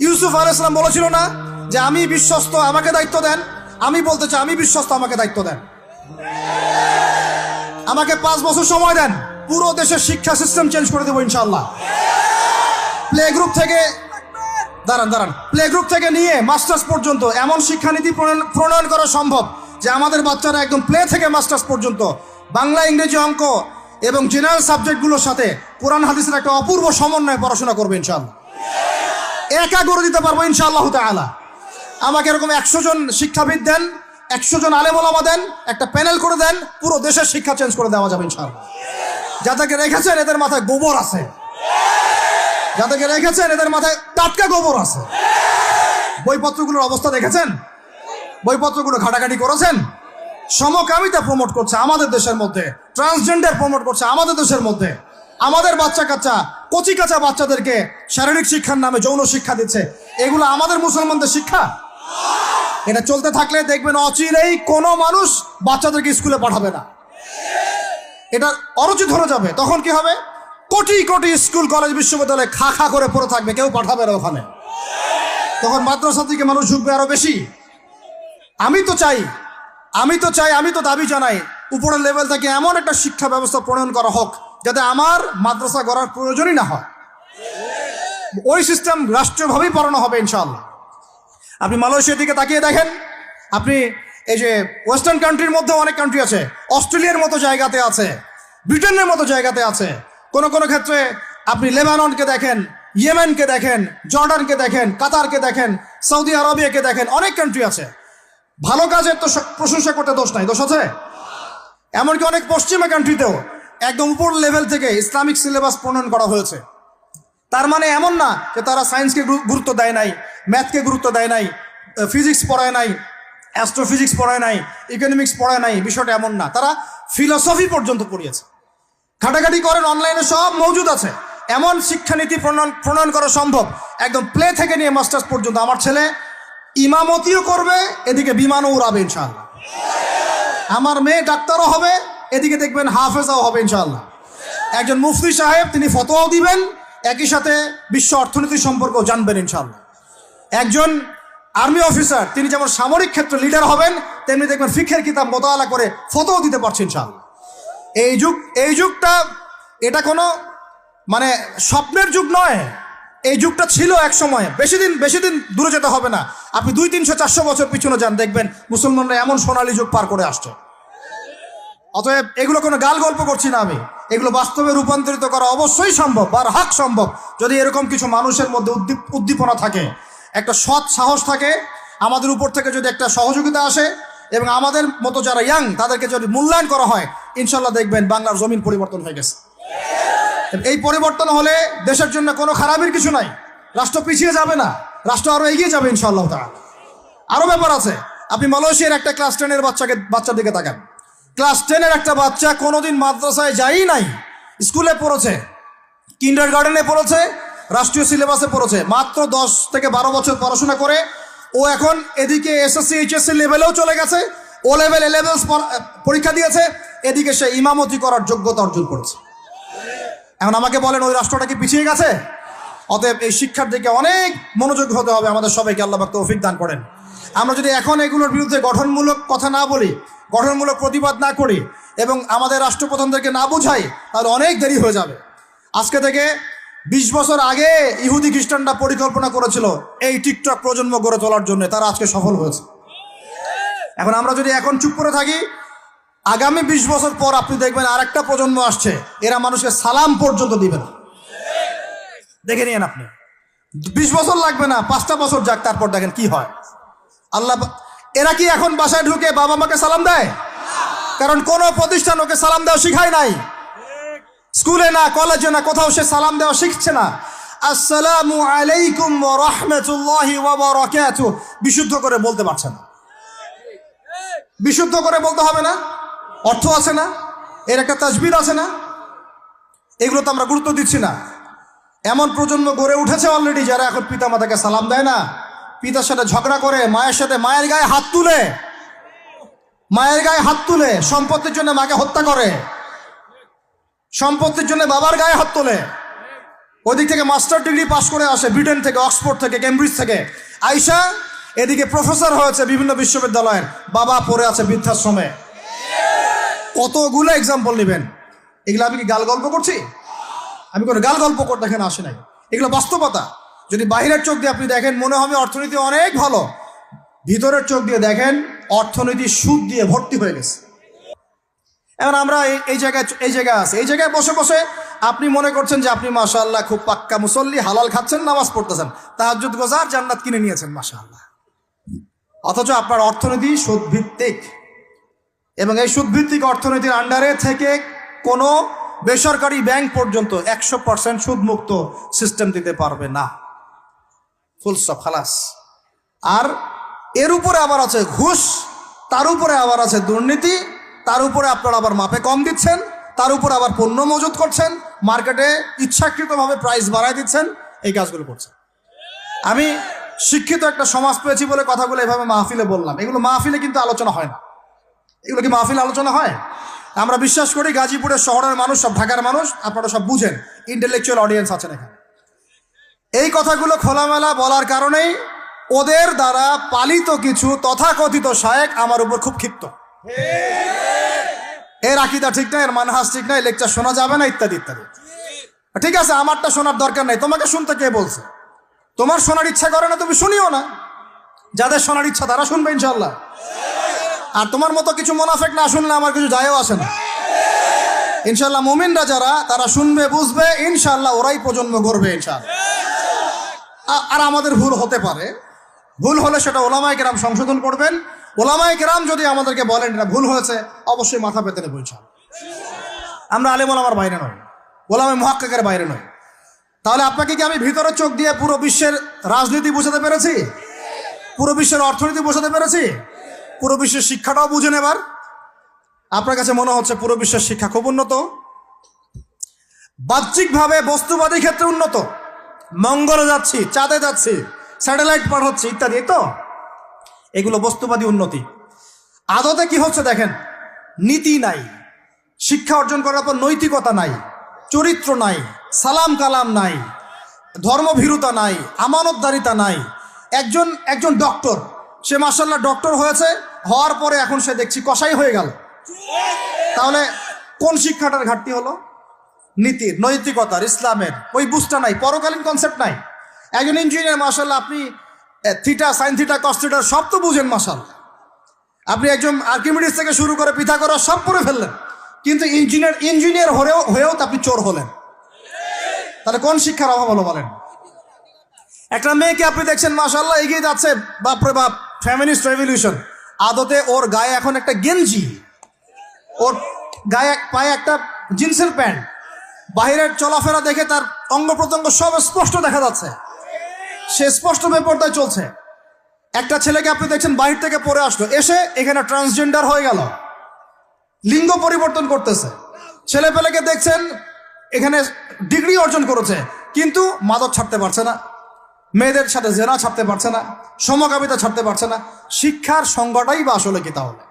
ইউসুফ আলাইহিস সালাম বলেছিল না যে আমি বিশ্বস্ত, আমাকে দায়িত্ব দেন? আমি বলতে চাই আমি বিশ্বস্ত, আমাকে দায়িত্ব দেন। আমাকে 5 বছর সময় দেন, পুরো দেশের শিক্ষা সিস্টেম চেঞ্জ করে দেবো ইনশাআল্লাহ। প্লে গ্রুপ থেকে প্লে গ্রুপ থেকে নিয়ে মাস্টার্স পর্যন্ত এমন শিক্ষানীতি প্রণয়ন করা সম্ভব যে আমাদের বাচ্চারা একদম প্লে থেকে মাস্টার্স পর্যন্ত বাংলা, ইংরেজি, অঙ্ক এবং জেনারেল সাবজেক্টগুলোর সাথে কোরআন হাদিসের একটা অপূর্ব সমন্বয়ে পড়াশোনা করবে ইনশাআল্লাহ। একা করে দিতে পারবো ইনশাআল্লাহ তাআলা। আমাকে এরকম 100 জন শিক্ষাবিদ দেন, 100 জন আলেম ওলামা দেন, একটা প্যানেল করে দেন, পুরো দেশের শিক্ষা চেঞ্জ করে দেওয়া যাবে ইনশাআল্লাহ। যাদেরকে রেখেছেন এদের মাথায় গোবর আছে, যাদেরকে রেখেছেন এদের মাথায় টাটকা গোবর আছে। বইপত্রগুলোর অবস্থা দেখেছেন? বইপত্রগুলো ঘাটাঘাটি করেছেন? সমকামিতা প্রমোট করছে আমাদের দেশের মধ্যে, ট্রান্সজেন্ডার প্রমোট করছে আমাদের দেশের মধ্যে, আমাদের বাচ্চা কাচ্চা কচি কাঁচা বাচ্চাদেরকে শারীরিক শিক্ষার নামে যৌন শিক্ষা দিচ্ছে। এগুলো আমাদের মুসলমানদের শিক্ষা? এটা চলতে থাকলে দেখবেন অচিরেই কোনো মানুষ বাচ্চাদেরকে স্কুলে পাঠাবে না, এটা অরুচি ধরে যাবে। তখন কি হবে? কোটি কোটি স্কুল, কলেজ, বিশ্ববিদ্যালয়ে খা খা করে পড়ে থাকবে, কেউ পাঠাবে না ওখানে। তখন মাদ্রাসা থেকে মানুষ ঢুকবে আরো বেশি। আমি তো দাবি জানাই উপরের লেভেল থেকে এমন একটা শিক্ষা ব্যবস্থা প্রণয়ন করা হোক যাতে আমার মাদ্রাসা গড়ার প্রয়োজনই না হয়। ওই সিস্টেম রাষ্ট্রীয়ভাবেই পড়ানো হবে ইনশাআল্লাহ। আপনি মালয়েশিয়ার দিকে তাকিয়ে দেখেন, আপনি এই যে ওয়েস্টার্ন কান্ট্রির মধ্যে অনেক কান্ট্রি আছে, অস্ট্রেলিয়ার মতো জায়গাতে আছে, ব্রিটেনের মতো জায়গাতে আছে, কোনো কোনো ক্ষেত্রে আপনি লেবাননকে দেখেন, ইয়েমেনকে দেখেন, জর্ডানকে দেখেন, কাতারকে দেখেন, সৌদি আরবিয়াকে দেখেন, অনেক কান্ট্রি আছে। ভালো কাজের তো প্রশংসা করতে দোষ নাই, দোষ আছে? এমনকি অনেক পশ্চিমা কান্ট্রিতেও একদম উপর লেভেল থেকে ইসলামিক সিলেবাস প্রণয়ন করা হয়েছে। তার মানে এমন না যে তারা সায়েন্সকে গুরুত্ব দেয় নাই, ম্যাথকে গুরুত্ব দেয় নাই, ফিজিক্স পড়ায় নাই, অ্যাস্ট্রোফিজিক্স পড়ায় নাই, ইকোনমিক্স পড়ায় নাই, বিষয়টা এমন না। তারা ফিলসফি পর্যন্ত পড়িয়েছে। ঘাটাঘাটি করেন, অনলাইনে সব মজুদ আছে। এমন শিক্ষানীতি প্রণয়ন করা সম্ভব একদম প্লে থেকে নিয়ে মাস্টার্স পর্যন্ত। আমার ছেলে ইমামতিও করবে, এদিকে বিমানও উড়াবে ইনশাআল্লাহ। আমার মেয়ে ডাক্তারও হবে, এদিকে দেখবেন হাফেজাও হবে ইনশাআল্লাহ। একজন মুফতি সাহেব, তিনি ফতোয়াও দিবেন, একই সাথে বিশ্ব অর্থনীতি সম্পর্কেও জানবেন ইনশাআল্লাহ। একজন আর্মি অফিসার, তিনি যেমন সামরিক ক্ষেত্রে লিডার হবেন, তেমনি দেখবেন ফিকহের কিতাব মোতালা করে ফতোয়া দিতে পারছেন ইনশাআল্লাহ। এই যুগটা এটা কোনো মানে স্বপ্নের যুগ নয়, এই যুগটা ছিল এক সময়। বেশি দিন দূরে যেতে হবে না, আপনি 200, 300, 400 বছর পিছনে যান, দেখবেন মুসলমানরা এমন সোনালী যুগ পার করে আসছে। অতএব এগুলো কোনো গাল গল্প করছি না আমি, এগুলো বাস্তবে রূপান্তরিত করা অবশ্যই সম্ভব, বারহাক সম্ভব, যদি এরকম কিছু মানুষের মধ্যে উদ্দীপনা থাকে, একটা সৎ সাহস থাকে, আমাদের উপর থেকে যদি একটা সহযোগিতা আসে এবং আমাদের মতো যারা ইয়াং তাদেরকে যদি মূল্যায়ন করা হয়, ইনশাল্লাহ দেখবেন বাংলার জমিন পরিবর্তন হয়ে গেছে। এই পরিবর্তন হলে দেশের জন্য কোনো খারাপের কিছু নাই, রাষ্ট্র পিছিয়ে যাবে না, রাষ্ট্র আরো এগিয়ে যাবে ইনশাআল্লাহ তাআলা। আরো ব্যাপার আছে, আপনি মালয়েশিয়ার একটা ক্লাস 10-এর বাচ্চার দিকে তাকান। ক্লাস 10-এর একটা বাচ্চা কোনোদিন মাদ্রাসায় যায়ই নাই, স্কুলে পড়েছে, কিন্ডারগার্টেনে পড়েছে, রাষ্ট্রীয় সিলেবাসে পড়েছে, মাত্র 10 থেকে 12 বছর পড়াশোনা করে ও এখন এদিকে এসএসসি এইচএসসি লেভেলেও চলে গেছে, ও লেভেল এ লেভেল পরীক্ষা দিয়েছে, এদিকে সে ইমামতি করার যোগ্যতা অর্জন করেছে। এখন আমাকে বলেন ওই রাষ্ট্রটা কি পিছিয়ে গেছে? অতএব এই শিক্ষার দিকে অনেক মনোযোগী হতে হবে আমাদের সবাইকে, আল্লাহ পাক তৌফিক দান করেন। আমরা যদি এখন এগুলোর বিরুদ্ধে গঠনমূলক কথা না বলি, গঠনমূলক প্রতিবাদ না করি এবং আমাদের রাষ্ট্রপ্রধানদেরকে না বুঝাই, তাহলে অনেক দেরি হয়ে যাবে। আজকে থেকে 20 বছর আগে ইহুদি খ্রিস্টানরা পরিকল্পনা করেছিল এই টিকটক প্রজন্ম গড়ে তোলার জন্য, তারা আজকে সফল হয়েছে। এখন আমরা যদি এখন চুপ করে থাকি, আগামী 20 বছর পর আপনি দেখবেন আরেকটা প্রজন্ম আসছে, এরা মানুষকে সালাম পর্যন্ত দিবে না। দেখে নিয়েন আপনি, 20 বছর লাগবে না, 5টা বছর যাক, তারপর দেখেন কি হয়। আল্লাহ, এরা কি এখন বাসায় ঢুকে বাবা মাকে সালাম দেয়? কারণ কোন প্রতিষ্ঠান ওকে সালাম দেওয়া শিখায় নাই, স্কুলে না, কলেজে না, কোথাও সে সালাম দেওয়া শিখছে না। আসসালামু আলাইকুম ওয়া রাহমাতুল্লাহি ওয়া বারাকাতুহু বিশুদ্ধ করে বলতে পারছে না। বিশুদ্ধ করে বলতে হবে না? অর্থ আছে না, এর একটা তাজবির আছে না? এগুলো তো আমরা গুরুত্ব দিচ্ছি না। এমন প্রজন্ম গড়ে উঠেছে অলরেডি যারা এখন পিতা মাতাকে সালাম দেয় না, পিতার সাথে ঝগড়া করে, মায়ের সাথে, মায়ের গায়ে হাত তুলে, সম্পত্তির জন্য মাকে হত্যা করে, সম্পত্তির জন্য বাবার গায়ে হাত তোলে। ওদিক থেকে মাস্টার ডিগ্রি পাশ করে আসে ব্রিটেন থেকে, অক্সফোর্ড থেকে, কেমব্রিজ থেকে আইসা এদিকে প্রফেসর হয়েছে বিভিন্ন বিশ্ববিদ্যালয়ের, বাবা পড়ে আছে বৃদ্ধাশ্রমে। কতগুলো এক্সাম্পল নেবেন। এগুলো আমি কি গাল গল্প করছি? আমি কোনো গাল গল্প করতে এখানে আসি নাই, এগুলো বাস্তবতা। যদি বাহিরের চোখ দিয়ে আপনি দেখেন মনে হবে অর্থনীতি অনেক ভালো, ভিতরের চোখ দিয়ে দেখেন অর্থনীতি সুদ দিয়ে ভর্তি হয়ে গেছে। এখন আমরা এই জায়গায় আছি, এই জায়গায় বসে বসে আপনি মনে করছেন যে আপনি মাশাআল্লাহ খুব পাক্কা মুসল্লি, হালাল খাচ্ছেন, নামাজ পড়তেছেন, তাহাজ্জুদ গোজার, জান্নাত কিনে নিয়েছেন মাশাআল্লাহ। অথচ আপনার অর্থনীতি সুদভিত্তিক, এবং এই সুদভিত্তিক অর্থনীতির আন্ডারে থেকে কোনো বেসরকারি ব্যাংক পর্যন্ত 100% সুদমুক্ত সিস্টেম দিতে পারবে না। ফুল স্টপ, খালাস। আর এর উপরে আবার আছে ঘুষ, তার উপরে আবার আছে দুর্নীতি, তার উপরে আপনারা আবার মাপে কম দিচ্ছেন, তার উপরে আবার পণ্য মজুত করছেন, মার্কেটে ইচ্ছাকৃতভাবে প্রাইস বাড়ায় দিচ্ছেন, এই কাজগুলো করছেন। আমি শিক্ষিত একটা সমাজ পেয়েছি বলে কথাগুলো এভাবে মাহফিলে বললাম। এগুলো মাহফিলে কিন্তু আলোচনা হয় না। এগুলো কি মাহফিলে আলোচনা হয়? আমরা বিশ্বাস করি গাজীপুরের শহরের মানুষ, সব ঢাকার মানুষ, আপনারা সব বুঝেন, ইন্টেলেকচুয়াল অডিয়েন্স আছেন এখানে। এই কথাগুলো খোলামেলা বলার কারণেই ওদের দ্বারা পালিত কিছু তথাকথিত শায়েখ আমার উপর খুব ক্ষিপ্ত। এর আকীদা ঠিক না, এর মানহাজ ঠিক না, লেকচার শোনা যাবে না, ইত্যাদি ইত্যাদি। ঠিক আছে, আমারটা শোনার দরকার নাই, তোমাকে শুনতে কে বলছে? তোমার শোনার ইচ্ছা করে না, তুমি শুনিও না। যাদের শোনার ইচ্ছা তারা শুনবে ইনশাল্লাহ। আর তোমার মতো কিছু মুনাফিক না শুনলে আমার কিছু যায়ও আসে না ইনশাল্লাহ। মুমিনরা যারা, তারা শুনবে, বুঝবে, ইনশাল্লাহ ওরাই প্রজন্ম করবে ইনশাল্লাহ। আর আমাদের ভুল হতে পারে, ভুল হলে সেটা ওলামায়ে কেরাম সংশোধন করবেন। ওলামায়ে কেরাম যদি আমাদেরকে বলেন এটা ভুল হয়েছে, অবশ্যই মাথা পেতে নেব ইনশাল্লাহ। আমরা আলেম ওলামার বাইরে নই, ওলামায়ে মুহাক্কিকের বাইরে নই। তাহলে আপনাকে কি আমি ভিতরের চোখ দিয়ে পুরো বিশ্বের রাজনীতি বোঝাতে পেরেছি? পুরো বিশ্বের অর্থনীতি বোঝাতে পেরেছি? পুরো বিশ্বের শিক্ষাটাও বুঝেন এবার? আপনার কাছে মনে হচ্ছে পুরো বিশ্বের শিক্ষা খুব উন্নত, বাহ্যিকভাবে বস্তুবাদী ক্ষেত্রে উন্নত, মঙ্গলে যাচ্ছি, চাঁদে যাচ্ছি, স্যাটেলাইট পাঠাচ্ছি ইত্যাদি, তো এগুলো বস্তুবাদী উন্নতি। আদতে কি হচ্ছে দেখেন, নীতি নাই, শিক্ষা অর্জন করার পর নৈতিকতা নাই, চরিত্র নাই, সালাম কালাম নাই, ধর্মভীরুতা নাই, আমানতদারিতা নাই। একজন ডক্টর, সে মাশাআল্লাহ ডক্টর হয়েছে, হওয়ার পরে এখন সে দেখছি কসাই হয়ে গেল। তাহলে কোন শিক্ষাটার ঘাটতি হলো? নীতির, নৈতিকতার, ইসলামের ওই বুঝটা নাই, পরকালীন কনসেপ্ট নাই। একজন ইঞ্জিনিয়ার মাশাআল্লাহ, আপনি theta, sine theta, cos theta সব তো বুঝেন মাশাআল্লাহ। আপনি একজন আর্কিমিডিস থেকে শুরু করে পিথাগোরাস সব পড়ে ফেললেন, কিন্তু ইঞ্জিনিয়ার হয়েও তো আপনি চোর হলেন। তাহলে কোন শিক্ষার অভাব হলো বলেন? একটা মেয়েকে আপনি দেখছেন মাশাআল্লাহ এগিয়ে যাচ্ছে, বাপরে বাপ, ফেমিনিস্ট রেভলিউশন। আদতে ওর গায়ে এখন একটা গেঞ্জি, ওর গায়ে পায়ে একটা জিন্সের প্যান্ট, বাহিরের চলাফেরা দেখে তার অঙ্গ প্রত্যঙ্গ সব স্পষ্ট দেখা যাচ্ছে, সে স্পষ্ট বেপরদায় চলছে। একটা ছেলেকে আপনি দেখছেন বাহির থেকে পড়ে আসলো, এসে এখানে ট্রান্সজেন্ডার হয়ে গেল, লিঙ্গ পরিবর্তন করতেছে। ছেলে পেলেকে দেখছেন এখানে ডিগ্রি অর্জন করেছে, কিন্তু মাদক ছাড়তে পারছে না, মেয়েদের সাথে জেনা ছাড়তে পারছে না, সমকামিতা ছাড়তে পারছে না। শিক্ষার সংজ্ঞাটাই বা আসলে কি তাহলে?